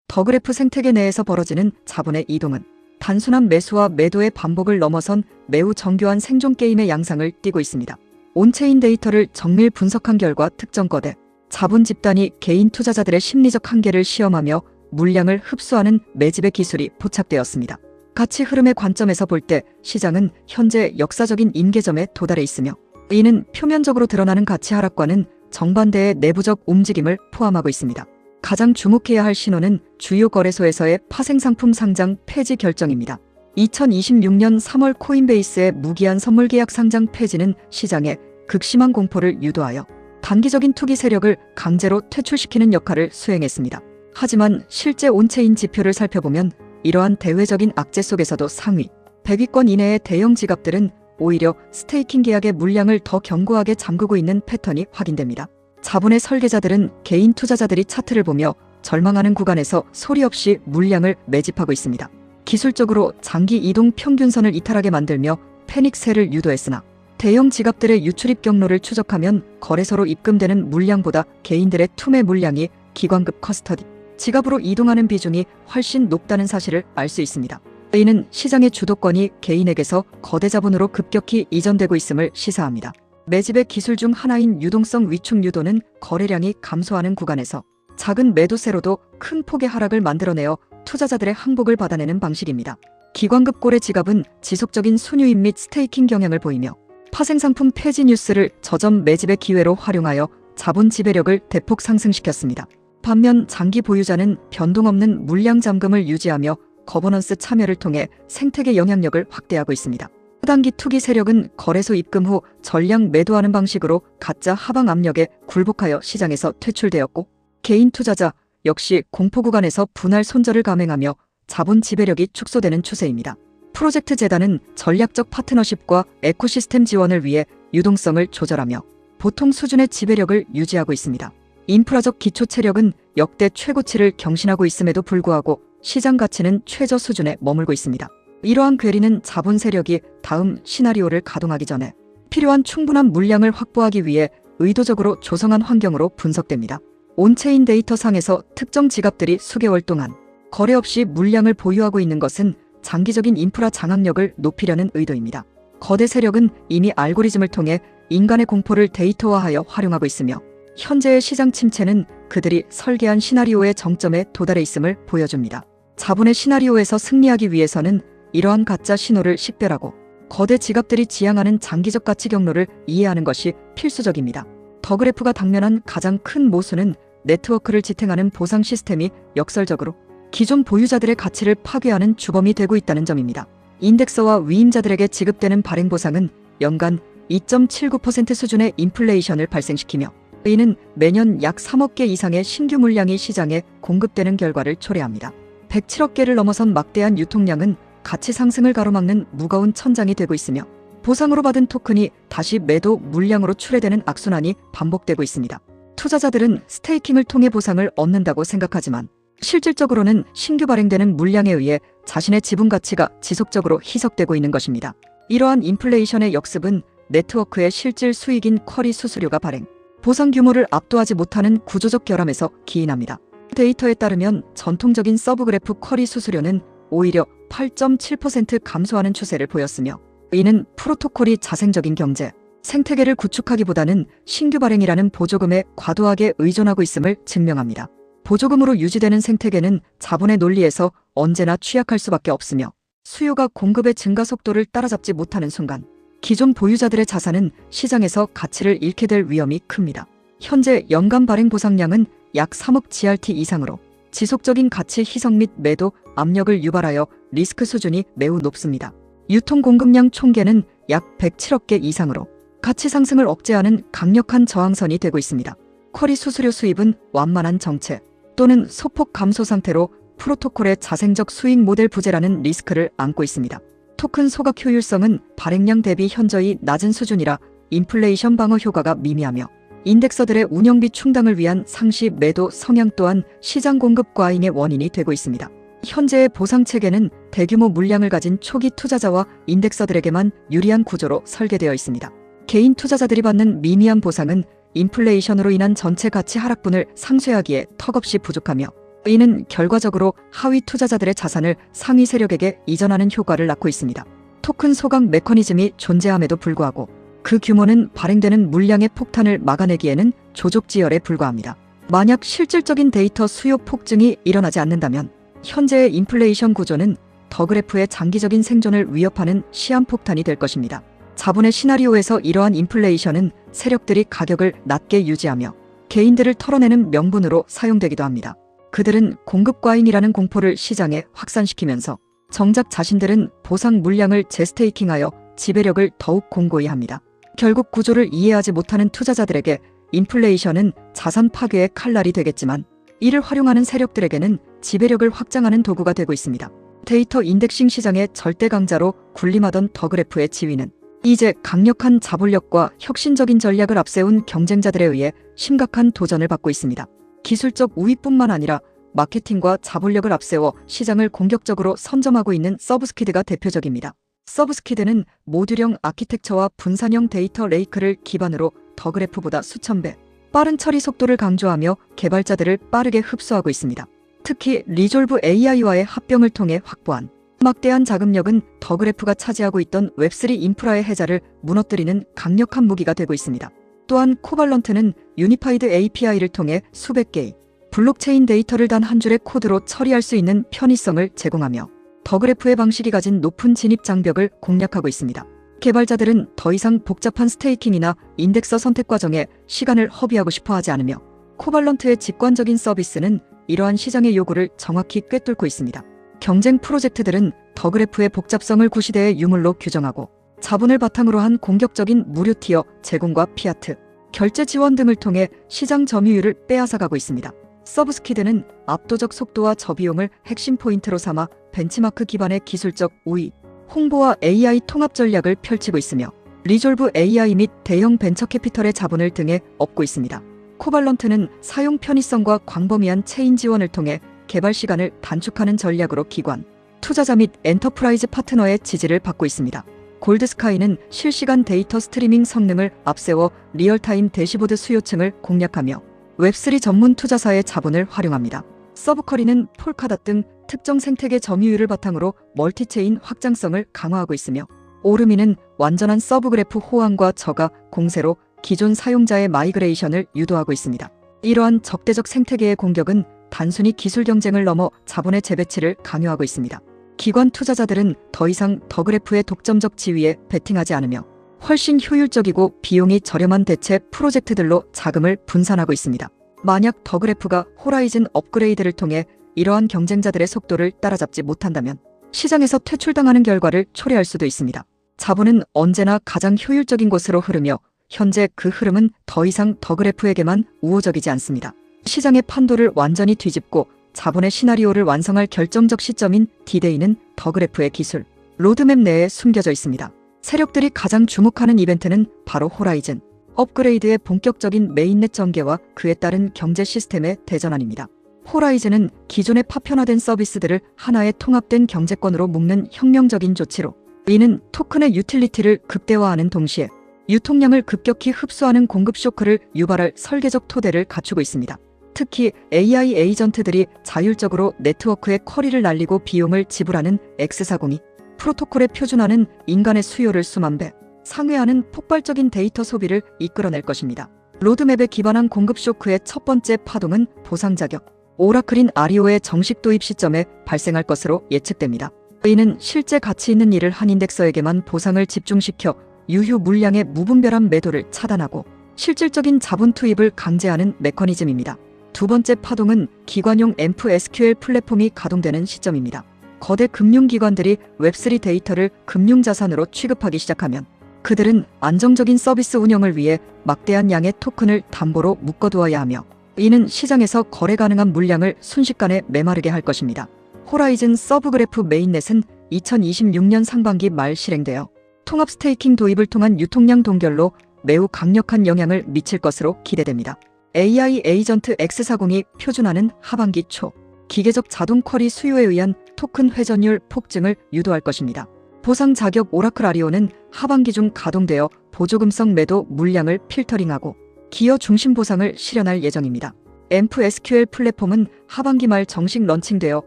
더 그래프 생태계 내에서 벌어지는 자본의 이동은 단순한 매수와 매도의 반복을 넘어선 매우 정교한 생존 게임의 양상을 띠고 있습니다. 온체인 데이터를 정밀 분석한 결과 특정 거대 자본 집단이 개인 투자자들의 심리적 한계를 시험하며 물량을 흡수하는 매집의 기술이 포착되었습니다. 가치 흐름의 관점에서 볼 때 시장은 현재 역사적인 임계점에 도달해 있으며 이는 표면적으로 드러나는 가치 하락과는 정반대의 내부적 움직임을 포함하고 있습니다. 가장 주목해야 할 신호는 주요 거래소에서의 파생상품 상장 폐지 결정입니다. 2026년 3월 코인베이스의 무기한 선물 계약 상장 폐지는 시장에 극심한 공포를 유도하여 단기적인 투기 세력을 강제로 퇴출시키는 역할을 수행했습니다. 하지만 실제 온체인 지표를 살펴보면 이러한 대외적인 악재 속에서도 상위 100위권 이내의 대형 지갑들은 오히려 스테이킹 계약의 물량을 더 견고하게 잠그고 있는 패턴이 확인됩니다. 자본의 설계자들은 개인 투자자들이 차트를 보며 절망하는 구간에서 소리 없이 물량을 매집하고 있습니다. 기술적으로 장기 이동 평균선을 이탈하게 만들며 패닉세를 유도했으나 대형 지갑들의 유출입 경로를 추적하면 거래소로 입금되는 물량보다 개인들의 투매 물량이 기관급 커스터디 지갑으로 이동하는 비중이 훨씬 높다는 사실을 알 수 있습니다. 이는 시장의 주도권이 개인에게서 거대 자본으로 급격히 이전되고 있음을 시사합니다. 매집의 기술 중 하나인 유동성 위축 유도는 거래량이 감소하는 구간에서 작은 매도세로도 큰 폭의 하락을 만들어내어 투자자들의 항복을 받아내는 방식입니다. 기관급 고래 지갑은 지속적인 순유입 및 스테이킹 경향을 보이며 파생상품 폐지 뉴스를 저점 매집의 기회로 활용하여 자본 지배력을 대폭 상승시켰습니다. 반면 장기 보유자는 변동 없는 물량 잠금을 유지하며 거버넌스 참여를 통해 생태계 영향력을 확대하고 있습니다. 초단기 투기 세력은 거래소 입금 후 전량 매도하는 방식으로 가짜 하방 압력에 굴복하여 시장에서 퇴출되었고 개인 투자자 역시 공포 구간에서 분할 손절을 감행하며 자본 지배력이 축소되는 추세입니다. 프로젝트 재단은 전략적 파트너십과 에코시스템 지원을 위해 유동성을 조절하며 보통 수준의 지배력을 유지하고 있습니다. 인프라적 기초 체력은 역대 최고치를 경신하고 있음에도 불구하고 시장 가치는 최저 수준에 머물고 있습니다. 이러한 괴리는 자본 세력이 다음 시나리오를 가동하기 전에 필요한 충분한 물량을 확보하기 위해 의도적으로 조성한 환경으로 분석됩니다. 온체인 데이터 상에서 특정 지갑들이 수개월 동안 거래 없이 물량을 보유하고 있는 것은 장기적인 인프라 장악력을 높이려는 의도입니다. 거대 세력은 이미 알고리즘을 통해 인간의 공포를 데이터화하여 활용하고 있으며 현재의 시장 침체는 그들이 설계한 시나리오의 정점에 도달해 있음을 보여줍니다. 자본의 시나리오에서 승리하기 위해서는 이러한 가짜 신호를 식별하고 거대 지갑들이 지향하는 장기적 가치 경로를 이해하는 것이 필수적입니다. 더 그래프가 당면한 가장 큰 모순은 네트워크를 지탱하는 보상 시스템이 역설적으로 기존 보유자들의 가치를 파괴하는 주범이 되고 있다는 점입니다. 인덱서와 위임자들에게 지급되는 발행 보상은 연간 2.79% 수준의 인플레이션을 발생시키며 이는 매년 약 3억 개 이상의 신규 물량이 시장에 공급되는 결과를 초래합니다. 107억 개를 넘어선 막대한 유통량은 가치 상승을 가로막는 무거운 천장이 되고 있으며 보상으로 받은 토큰이 다시 매도 물량으로 출회되는 악순환이 반복되고 있습니다. 투자자들은 스테이킹을 통해 보상을 얻는다고 생각하지만 실질적으로는 신규 발행되는 물량에 의해 자신의 지분 가치가 지속적으로 희석되고 있는 것입니다. 이러한 인플레이션의 역습은 네트워크의 실질 수익인 쿼리 수수료가 발행, 보상 규모를 압도하지 못하는 구조적 결함에서 기인합니다. 데이터에 따르면 전통적인 서브그래프 쿼리 수수료는 오히려 8.7% 감소하는 추세를 보였으며 이는 프로토콜이 자생적인 경제, 생태계를 구축하기보다는 신규 발행이라는 보조금에 과도하게 의존하고 있음을 증명합니다. 보조금으로 유지되는 생태계는 자본의 논리에서 언제나 취약할 수밖에 없으며 수요가 공급의 증가 속도를 따라잡지 못하는 순간 기존 보유자들의 자산은 시장에서 가치를 잃게 될 위험이 큽니다. 현재 연간 발행 보상량은 약 3억 GRT 이상으로 지속적인 가치 희석 및 매도 압력을 유발하여 리스크 수준이 매우 높습니다. 유통 공급량 총계는 약 107억 개 이상으로 가치 상승을 억제하는 강력한 저항선이 되고 있습니다. 쿼리 수수료 수입은 완만한 정체 또는 소폭 감소 상태로 프로토콜의 자생적 수익 모델 부재라는 리스크를 안고 있습니다. 토큰 소각 효율성은 발행량 대비 현저히 낮은 수준이라 인플레이션 방어 효과가 미미하며 인덱서들의 운영비 충당을 위한 상시 매도 성향 또한 시장 공급 과잉의 원인이 되고 있습니다. 현재의 보상체계는 대규모 물량을 가진 초기 투자자와 인덱서들에게만 유리한 구조로 설계되어 있습니다. 개인 투자자들이 받는 미미한 보상은 인플레이션으로 인한 전체 가치 하락분을 상쇄하기에 턱없이 부족하며 이는 결과적으로 하위 투자자들의 자산을 상위 세력에게 이전하는 효과를 낳고 있습니다. 토큰 소각 메커니즘이 존재함에도 불구하고 그 규모는 발행되는 물량의 폭탄을 막아내기에는 조족지열에 불과합니다. 만약 실질적인 데이터 수요 폭증이 일어나지 않는다면 현재의 인플레이션 구조는 더그래프의 장기적인 생존을 위협하는 시한폭탄이 될 것입니다. 자본의 시나리오에서 이러한 인플레이션은 세력들이 가격을 낮게 유지하며 개인들을 털어내는 명분으로 사용되기도 합니다. 그들은 공급 과잉이라는 공포를 시장에 확산시키면서 정작 자신들은 보상 물량을 재스테이킹하여 지배력을 더욱 공고히 합니다. 결국 구조를 이해하지 못하는 투자자들에게 인플레이션은 자산 파괴의 칼날이 되겠지만 이를 활용하는 세력들에게는 지배력을 확장하는 도구가 되고 있습니다. 데이터 인덱싱 시장의 절대 강자로 군림하던 더그래프의 지위는 이제 강력한 자본력과 혁신적인 전략을 앞세운 경쟁자들에 의해 심각한 도전을 받고 있습니다. 기술적 우위뿐만 아니라 마케팅과 자본력을 앞세워 시장을 공격적으로 선점하고 있는 서브스키드가 대표적입니다. 서브스키드는 모듈형 아키텍처와 분산형 데이터 레이크를 기반으로 더그래프보다 수천 배 빠른 처리 속도를 강조하며 개발자들을 빠르게 흡수하고 있습니다. 특히 리졸브 AI와의 합병을 통해 확보한 막대한 자금력은 더그래프가 차지하고 있던 웹3 인프라의 해자를 무너뜨리는 강력한 무기가 되고 있습니다. 또한 코발런트는 유니파이드 API를 통해 수백 개의 블록체인 데이터를 단 한 줄의 코드로 처리할 수 있는 편의성을 제공하며 더그래프의 방식이 가진 높은 진입 장벽을 공략하고 있습니다. 개발자들은 더 이상 복잡한 스테이킹이나 인덱서 선택 과정에 시간을 허비하고 싶어 하지 않으며 코발런트의 직관적인 서비스는 이러한 시장의 요구를 정확히 꿰뚫고 있습니다. 경쟁 프로젝트들은 더그래프의 복잡성을 구시대의 유물로 규정하고 자본을 바탕으로 한 공격적인 무료 티어 제공과 피아트, 결제 지원 등을 통해 시장 점유율을 빼앗아가고 있습니다. 서브스키드는 압도적 속도와 저비용을 핵심 포인트로 삼아 벤치마크 기반의 기술적 우위, 홍보와 AI 통합 전략을 펼치고 있으며 리졸브 AI 및 대형 벤처 캐피털의 자본을 등에 업고 있습니다. 코발런트는 사용 편의성과 광범위한 체인 지원을 통해 개발 시간을 단축하는 전략으로 기관, 투자자 및 엔터프라이즈 파트너의 지지를 받고 있습니다. 골드스카이는 실시간 데이터 스트리밍 성능을 앞세워 리얼타임 대시보드 수요층을 공략하며 웹3 전문 투자사의 자본을 활용합니다. 서브커리는 폴카닷 등 특정 생태계 점유율을 바탕으로 멀티체인 확장성을 강화하고 있으며 오르미는 완전한 서브그래프 호환과 저가, 공세로 기존 사용자의 마이그레이션을 유도하고 있습니다. 이러한 적대적 생태계의 공격은 단순히 기술 경쟁을 넘어 자본의 재배치를 강요하고 있습니다. 기관 투자자들은 더 이상 더그래프의 독점적 지위에 베팅하지 않으며 훨씬 효율적이고 비용이 저렴한 대체 프로젝트들로 자금을 분산하고 있습니다. 만약 더그래프가 호라이즌 업그레이드를 통해 이러한 경쟁자들의 속도를 따라잡지 못한다면 시장에서 퇴출당하는 결과를 초래할 수도 있습니다. 자본은 언제나 가장 효율적인 곳으로 흐르며 현재 그 흐름은 더 이상 더그래프에게만 우호적이지 않습니다. 시장의 판도를 완전히 뒤집고 자본의 시나리오를 완성할 결정적 시점인 D-Day는 더그래프의 기술, 로드맵 내에 숨겨져 있습니다. 세력들이 가장 주목하는 이벤트는 바로 호라이즌 업그레이드의 본격적인 메인넷 전개와 그에 따른 경제 시스템의 대전환입니다. 호라이즌은 기존의 파편화된 서비스들을 하나의 통합된 경제권으로 묶는 혁명적인 조치로 이는 토큰의 유틸리티를 극대화하는 동시에 유통량을 급격히 흡수하는 공급 쇼크를 유발할 설계적 토대를 갖추고 있습니다. 특히 AI 에이전트들이 자율적으로 네트워크에 쿼리를 날리고 비용을 지불하는 X40이 프로토콜에 표준화는 인간의 수요를 수만 배 상회하는 폭발적인 데이터 소비를 이끌어낼 것입니다. 로드맵에 기반한 공급 쇼크의 첫 번째 파동은 보상 자격, 오라클인 아리오의 정식 도입 시점에 발생할 것으로 예측됩니다. 이는 실제 가치 있는 일을 한 인덱서에게만 보상을 집중시켜 유효 물량의 무분별한 매도를 차단하고 실질적인 자본 투입을 강제하는 메커니즘입니다. 두 번째 파동은 기관용 앰프 SQL 플랫폼이 가동되는 시점입니다. 거대 금융기관들이 웹3 데이터를 금융자산으로 취급하기 시작하면 그들은 안정적인 서비스 운영을 위해 막대한 양의 토큰을 담보로 묶어두어야 하며 이는 시장에서 거래 가능한 물량을 순식간에 메마르게 할 것입니다. 호라이즌 서브그래프 메인넷은 2026년 상반기 말 실행되어 통합 스테이킹 도입을 통한 유통량 동결로 매우 강력한 영향을 미칠 것으로 기대됩니다. AI 에이전트 X40이 표준화는 하반기 초 기계적 자동 쿼리 수요에 의한 토큰 회전율 폭증을 유도할 것입니다. 보상 자격 오라클 아리오는 하반기 중 가동되어 보조금성 매도 물량을 필터링하고 기여 중심 보상을 실현할 예정입니다. 앰프 SQL 플랫폼은 하반기 말 정식 런칭되어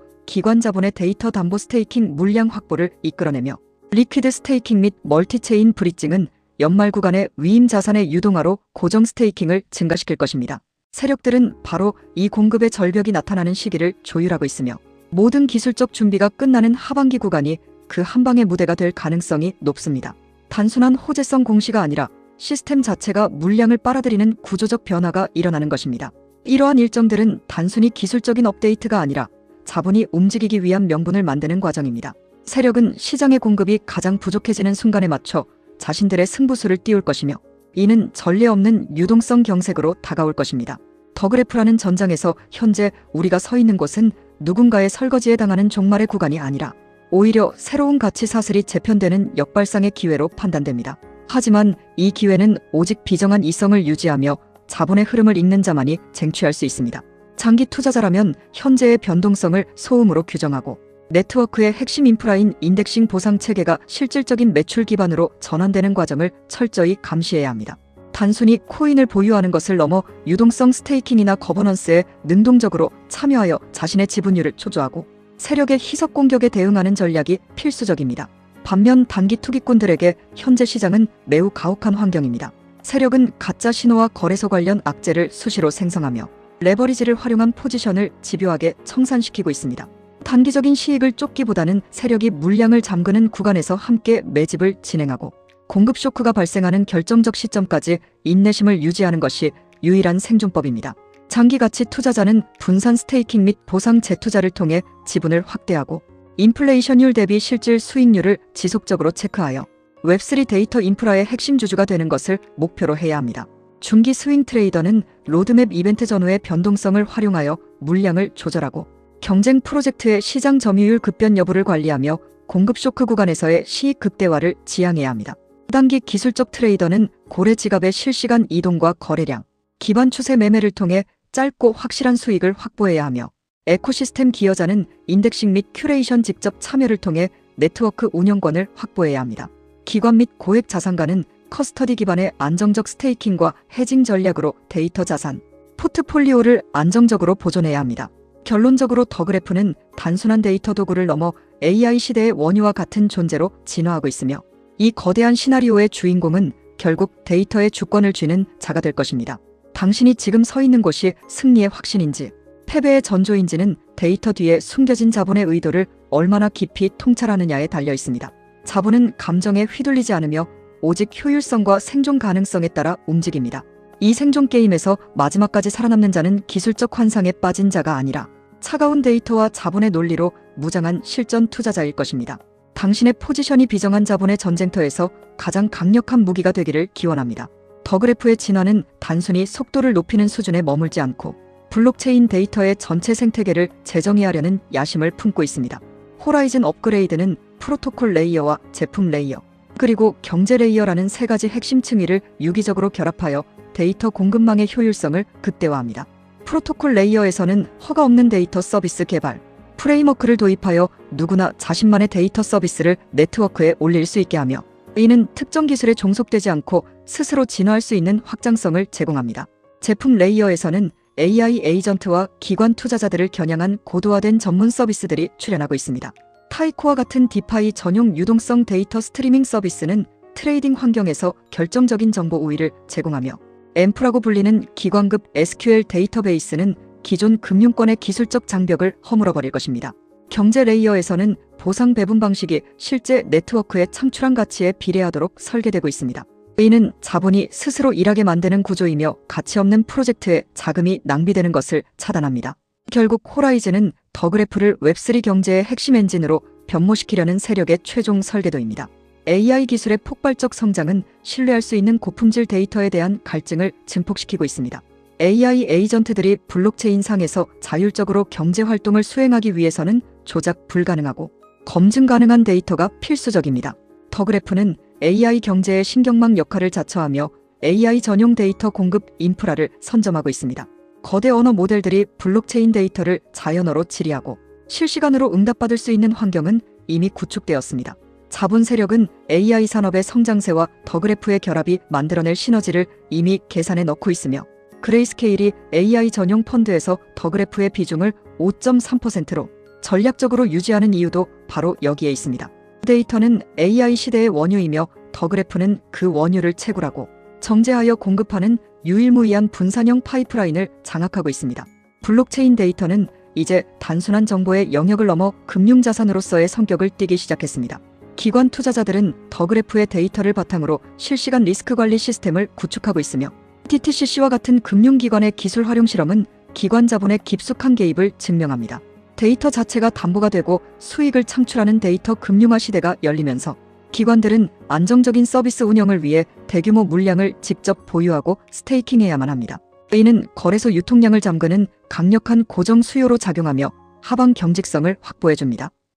기관 자본의 데이터 담보 스테이킹 물량 확보를 이끌어내며 리퀴드 스테이킹 및 멀티체인 브릿징은 연말 구간의 위임 자산의 유동화로 고정 스테이킹을 증가시킬 것입니다. 세력들은 바로 이 공급의 절벽이 나타나는 시기를 조율하고 있으며 모든 기술적 준비가 끝나는 하반기 구간이 그 한방의 무대가 될 가능성이 높습니다. 단순한 호재성 공시가 아니라 시스템 자체가 물량을 빨아들이는 구조적 변화가 일어나는 것입니다. 이러한 일정들은 단순히 기술적인 업데이트가 아니라 자본이 움직이기 위한 명분을 만드는 과정입니다. 세력은 시장의 공급이 가장 부족해지는 순간에 맞춰 자신들의 승부수를 띄울 것이며 이는 전례 없는 유동성 경색으로 다가올 것입니다. 더 그래프라는 전장에서 현재 우리가 서 있는 곳은 누군가의 설거지에 당하는 종말의 구간이 아니라 오히려 새로운 가치 사슬이 재편되는 역발상의 기회로 판단됩니다. 하지만 이 기회는 오직 비정한 이성을 유지하며 자본의 흐름을 읽는 자만이 쟁취할 수 있습니다. 장기 투자자라면 현재의 변동성을 소음으로 규정하고 네트워크의 핵심 인프라인 인덱싱 보상 체계가 실질적인 매출 기반으로 전환되는 과정을 철저히 감시해야 합니다. 단순히 코인을 보유하는 것을 넘어 유동성 스테이킹이나 거버넌스에 능동적으로 참여하여 자신의 지분율을 초조하고 세력의 희석 공격에 대응하는 전략이 필수적입니다. 반면 단기 투기꾼들에게 현재 시장은 매우 가혹한 환경입니다. 세력은 가짜 신호와 거래소 관련 악재를 수시로 생성하며 레버리지를 활용한 포지션을 집요하게 청산시키고 있습니다. 단기적인 시익을 쫓기보다는 세력이 물량을 잠그는 구간에서 함께 매집을 진행하고 공급 쇼크가 발생하는 결정적 시점까지 인내심을 유지하는 것이 유일한 생존법입니다. 장기 가치 투자자는 분산 스테이킹 및 보상 재투자를 통해 지분을 확대하고 인플레이션율 대비 실질 수익률을 지속적으로 체크하여 웹3 데이터 인프라의 핵심 주주가 되는 것을 목표로 해야 합니다. 중기 스윙 트레이더는 로드맵 이벤트 전후의 변동성을 활용하여 물량을 조절하고 경쟁 프로젝트의 시장 점유율 급변 여부를 관리하며 공급 쇼크 구간에서의 시익 극대화를 지향해야 합니다. 단기 기술적 트레이더는 고래 지갑의 실시간 이동과 거래량, 기반 추세 매매를 통해 짧고 확실한 수익을 확보해야 하며 에코시스템 기여자는 인덱싱 및 큐레이션 직접 참여를 통해 네트워크 운영권을 확보해야 합니다. 기관 및 고액 자산가는 커스터디 기반의 안정적 스테이킹과 해징 전략으로 데이터 자산, 포트폴리오를 안정적으로 보존해야 합니다. 결론적으로 더 그래프는 단순한 데이터 도구를 넘어 AI 시대의 원유와 같은 존재로 진화하고 있으며 이 거대한 시나리오의 주인공은 결국 데이터의 주권을 쥐는 자가 될 것입니다. 당신이 지금 서 있는 곳이 승리의 확신인지 패배의 전조인지는 데이터 뒤에 숨겨진 자본의 의도를 얼마나 깊이 통찰하느냐에 달려 있습니다. 자본은 감정에 휘둘리지 않으며 오직 효율성과 생존 가능성에 따라 움직입니다. 이 생존 게임에서 마지막까지 살아남는 자는 기술적 환상에 빠진 자가 아니라 차가운 데이터와 자본의 논리로 무장한 실전 투자자일 것입니다. 당신의 포지션이 비정한 자본의 전쟁터에서 가장 강력한 무기가 되기를 기원합니다. 더 그래프의 진화는 단순히 속도를 높이는 수준에 머물지 않고 블록체인 데이터의 전체 생태계를 재정의하려는 야심을 품고 있습니다. 호라이즌 업그레이드는 프로토콜 레이어와 제품 레이어, 그리고 경제 레이어라는 세 가지 핵심 층위를 유기적으로 결합하여 데이터 공급망의 효율성을 극대화합니다. 프로토콜 레이어에서는 허가 없는 데이터 서비스 개발, 프레임워크를 도입하여 누구나 자신만의 데이터 서비스를 네트워크에 올릴 수 있게 하며 이는 특정 기술에 종속되지 않고 스스로 진화할 수 있는 확장성을 제공합니다. 제품 레이어에서는 AI 에이전트와 기관 투자자들을 겨냥한 고도화된 전문 서비스들이 출현하고 있습니다. 타이코와 같은 디파이 전용 유동성 데이터 스트리밍 서비스는 트레이딩 환경에서 결정적인 정보 우위를 제공하며 앰프라고 불리는 기관급 SQL 데이터베이스는 기존 금융권의 기술적 장벽을 허물어버릴 것입니다. 경제 레이어에서는 보상 배분 방식이 실제 네트워크의 창출한 가치에 비례하도록 설계되고 있습니다. 이는 자본이 스스로 일하게 만드는 구조이며 가치 없는 프로젝트에 자금이 낭비되는 것을 차단합니다. 결국 호라이즌은 더 그래프를 웹3 경제의 핵심 엔진으로 변모시키려는 세력의 최종 설계도입니다. AI 기술의 폭발적 성장은 신뢰할 수 있는 고품질 데이터에 대한 갈증을 증폭시키고 있습니다. AI 에이전트들이 블록체인 상에서 자율적으로 경제 활동을 수행하기 위해서는 조작 불가능하고 검증 가능한 데이터가 필수적입니다. 더 그래프는 AI 경제의 신경망 역할을 자처하며 AI 전용 데이터 공급 인프라를 선점하고 있습니다. 거대 언어 모델들이 블록체인 데이터를 자연어로 질의하고 실시간으로 응답받을 수 있는 환경은 이미 구축되었습니다. 자본 세력은 AI 산업의 성장세와 더 그래프의 결합이 만들어낼 시너지를 이미 계산해 넣고 있으며 그레이스케일이 AI 전용 펀드에서 더그래프의 비중을 5.3%로 전략적으로 유지하는 이유도 바로 여기에 있습니다. 데이터는 AI 시대의 원유이며 더그래프는 그 원유를 채굴하고 정제하여 공급하는 유일무이한 분산형 파이프라인을 장악하고 있습니다. 블록체인 데이터는 이제 단순한 정보의 영역을 넘어 금융자산으로서의 성격을 띠기 시작했습니다. 기관 투자자들은 더그래프의 데이터를 바탕으로 실시간 리스크 관리 시스템을 구축하고 있으며 TTCC와 같은 금융기관의 기술 활용 실험은 기관 자본의 깊숙한 개입을 증명합니다. 데이터 자체가 담보가 되고 수익을 창출하는 데이터 금융화 시대가 열리면서 기관들은 안정적인 서비스 운영을 위해 대규모 물량을 직접 보유하고 스테이킹해야만 합니다. 이는 거래소 유통량을 잠그는 강력한 고정 수요로 작용하며 하방 경직성을 확보해줍니다.